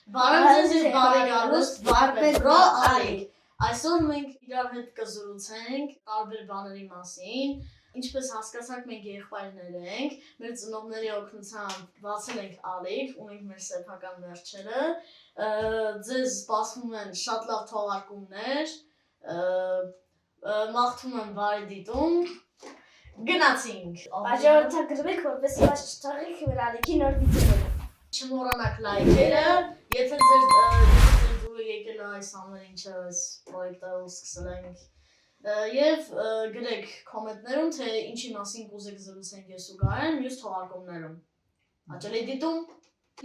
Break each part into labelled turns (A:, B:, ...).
A: Բարև ձեզ բարեկամներ, Վարպետրո Ալիկ։ Այսօր մենք իրար հետ կզրուցենք տարբեր բաների մասին։ Ինչպես հասկացաք, մենք եղբայրներ ենք, մեր ծնողների օգնությամբ բացել ենք Ալիկ, ունենք մեր սեփական վերջերը։ Ձեզ սպասվում են շատ լավ թողարկումներ, մաղթում եմ բարի դիտում։ Գնացինք։
B: Աջակցեք, որպեսզի vás չթողեք մեր Ալիքի նոր վիդեոները։
A: Չմոռանաք լայքերը, եթե ձեր դուրը եկել է այս ամեն ինչը այս պրոյեկտը սկսել ենք եւ գրեք կոմենտներում թե ինչի մասին կուզեք զրուցենք ես ու Գարեն մյուս թողարկումներում։ Հաճելի դիտում։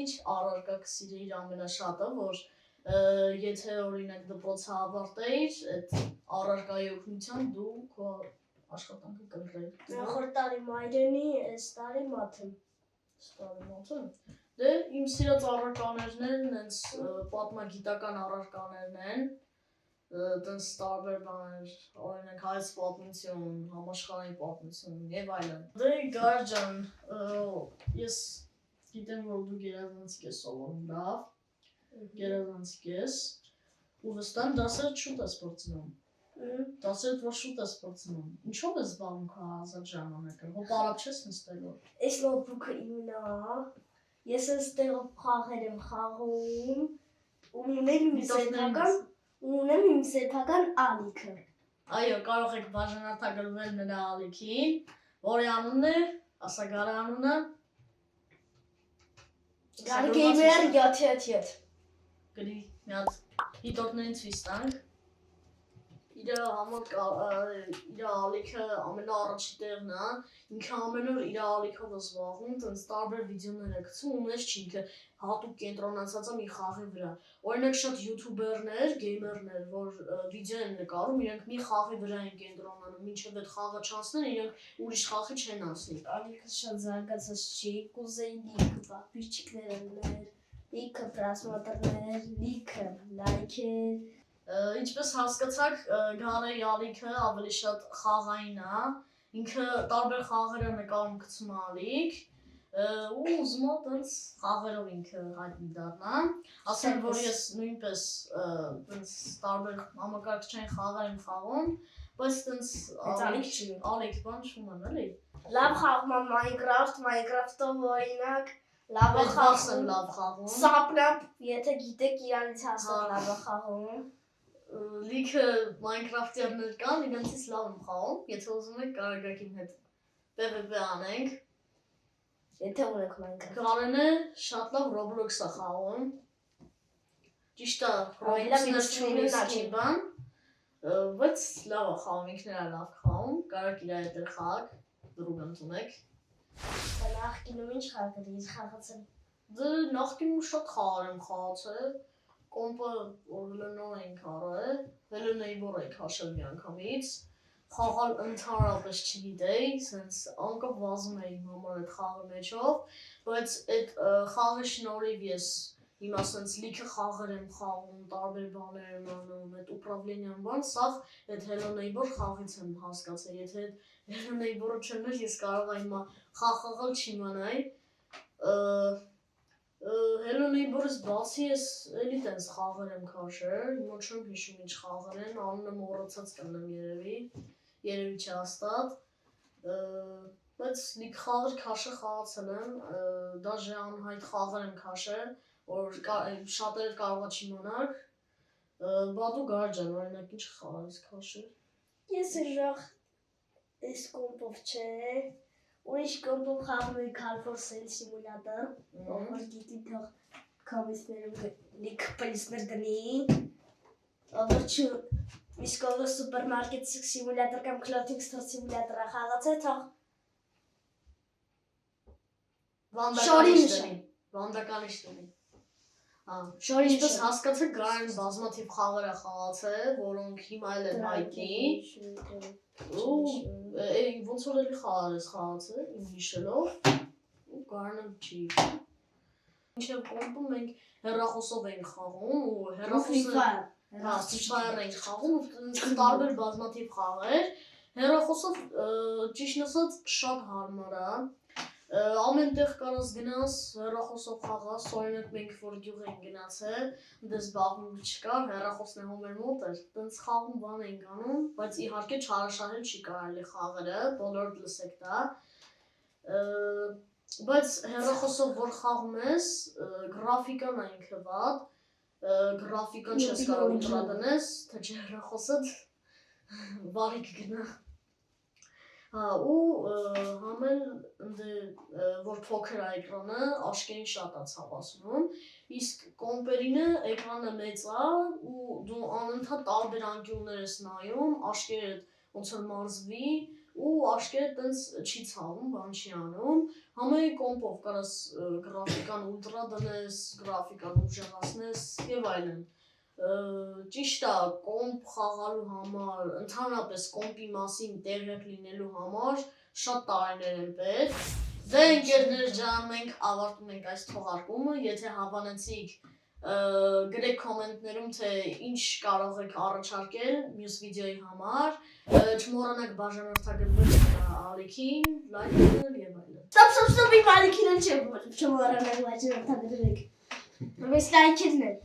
A: Ինչ առարկա կսիրեիր ամենաշատը, որ եթե օրինակ դպրոցը ավարտեիր, այդ առարկայի օգնությամբ դու քո աշխատանքը կընտրեիր։
B: Նախորդ տարի մայրենի, այս տարի մաթեմ։
A: Դե իմ սիրած առարկաներն են, հենց պատմագիտական առարկաներն են, տենց տարբեր բաներ, օրինակ հայոց պատմություն, համաշխարհային պատմություն եւ այլն։ Դե Գար ջան, ես գիտեմ, որ դու գերազանցիկ ես սովորում, լավ, գերազանցիկ ես, ու վստահ եմ դասերը շուտ ես փորձում։ Դասերը որ շուտ ես փորձում։ Ինչով ես զբաղվում քո ազատ ժամանակը։ Հո պարապ չես նստելու։
B: Այս նոթբուքը իմն է։ Ես այստեղ խաղեր եմ խաղում, ունեմ իմ սեփական ալիքը։
A: Այո, կարող եք բաժանորդագրվել նրա ալիքին, որի անունն է, ասա Գարի անունը։
B: Գարի Gamer 777։
A: Գրի մի հատ դիտորդներին ցույց տանք։ Իր ալիքը ամենաառաջի տեղն է, ինքը ամեն օր իր ալիքով է զբաղվում, տենց տարբեր վիդեոներ է գցում, ու մեզ չի ինքը հատուկ կենտրոնացած է մի խաղի վրա։ Օրինակ շատ յութուբերներ, գեյմերներ, որ վիդեո են նկարում, իրենք մի խաղի վրա են կենտրոնանում, մինչև այդ խաղը չանցնեն, իրենք ուրիշ խաղի չեն անցնի։
B: Ալիքը շատ զարգացած չի, կուզեի լիքը պատվիրչիկներ ուներ, լիքը պրասմատրներ, լիքը լայքեր։
A: Ինչպես հասկացաք, Գարեի ալիքը ավելի շատ խաղային է, ինքը տարբեր խաղեր է նկարում գցում ալիք, ու ուզում է տենց խաղերով ինքը հայտնի դառնա, ասեմ, որ ես նույնպես տենց տարբեր համակարգչային խաղեր եմ խաղում, բայց տենց ալիք բան չունեմ, էլի։
B: Լավ խաղում եմ Minecraft-ով օրինակ, լավ է
A: խաղում։
B: Սապնապ, եթե գիտեք իրանից հաստատ լավ է խաղում։
A: Լիքը Minecraft-երներ կան, իրենցից լավ եմ խաղում, եթե ուզում եք կարող եք իմ հետ PvP անենք։
B: Եթե ունեք Minecraft։
A: Գարենը շատ լավ Roblox է խաղում։ Ճիշտ է, Roblox-ներ չունի սկի բան, բայց լավ է խաղում, ինքն էլ լավ խաղում, կարող իր հետ խաղաք, դրուգ ընդունեք։
B: Նախկինում ինչ խաղեր ես խաղացել։
A: Դե նախկինում շատ խաղեր եմ խաղացել, կոմպը օրլնոր ենք առել, Hello Neighbor ենք հաշել մի անգամից, խաղալ ընդհանրապես չգիտեի, սենց անկապ վազում էի իմ համար այդ խաղի մեջով, բայց այդ խաղի շնորհիվ ես հիմա սենց լիքը խաղեր եմ խաղում, տարբեր բաներ եմ անում, այդ ուպրավլենյան բան, սաղ այդ Hello Neighbor խաղից եմ հասկացել, եթե այդ Hello Neighbor-ը չներ, ես կարող եմ հիմա խաղալ չիմանայի, Hello Neighbor-ից բացի ես էլի տենց խաղեր եմ քաշել, հիմա չեմ հիշում ինչ խաղեր են, անունը մոռացած կլինեմ երևի չի հաստատ, բայց լիք խաղեր խաղացել եմ, դաժե անհայտ խաղեր եմ քաշել, որ շատերը կարող է չիմանալ, բա դու Գար ջան, օրինակ ինչ խաղեր ես քաշել։
B: Ես ուժեղ այս կոմպով չէ, ուրիշ կոմպով խաղում էի Car Simulator, որ գիտի թող կոմիսներում լիք պլիսներ դնի, վերջու իսկովը սուպերմարկետ սիմուլյատոր կամ Clothing Store սիմուլյատորը խաղացել թող
A: Վանդականի շտերի։ Ինչպես հասկացեք, Գարեն բազմաթիվ խաղեր է խաղացել, որոնք հիմա էլ են հայտնի, ու ոնց որ էլի խաղեր ես խաղացել, իմ հիշելով, ու Գարենը չի հիշում։ Մինչև կոմպում մենք հեռախոսով ենք խաղում, ու հեռախոսով ենք խաղում, ու տարբեր բազմաթիվ խաղեր, հեռախոսով ճիշտ ասած շատ հարմար է, ամեն տեղ կարաս գնաս, հեռախոսով խաղաս, օրինակ մենք որ գյուղ ենք գնացել, դες զբաղվում չկար, հեռախոսն է հոմեր մոտ էր, տենց խաղում բան ենք անում, բայց իհարկե չարաշահել չի կարելի խաղերը, բոլորդ լսեք դա, բայց հեռախոսով որ խաղում ես, գրաֆիկան է ինքը վատ, գրաֆիկան չես կարող ուտրա դնես, թե չէ հեռախոսդ վարի կգնա։ ու համել որ փոքր է էկրանը, աշկերին շատ է ցավացնում, իսկ կոմպերինը էկրանը մեծ է ու դու անընդհատ տարբեր անկյուններ ես նայում, աշկերդ ոնց որ մարզվի ու աշկերդ տենց չի ցավում, բան չի անում, համել կոմպով կարաս գրաֆիկան ուլտրա դնես, գրաֆիկան ուժեղացնես եւ այլն։ Ճիշտ է, կոմպ խաղալու համար, ընդհանրապես կոմպի մասին տեղյակ լինելու համար շատ տարիներ են պետք։ Դե ընկերներ ջան, մենք ավարտում ենք այս թողարկումը, եթե հավանեցիք գրեք կոմենտներում, թե ինչ կարող եք առաջարկել մյուս վիդեոյի համար, չմոռանաք բաժանորդագրվել ալիքին, լայք դնել եւ այլն։
B: Ստոպ, իմ ալիքին չմոռանաք բաժանորդագրվել։ Բայց լայքերն են։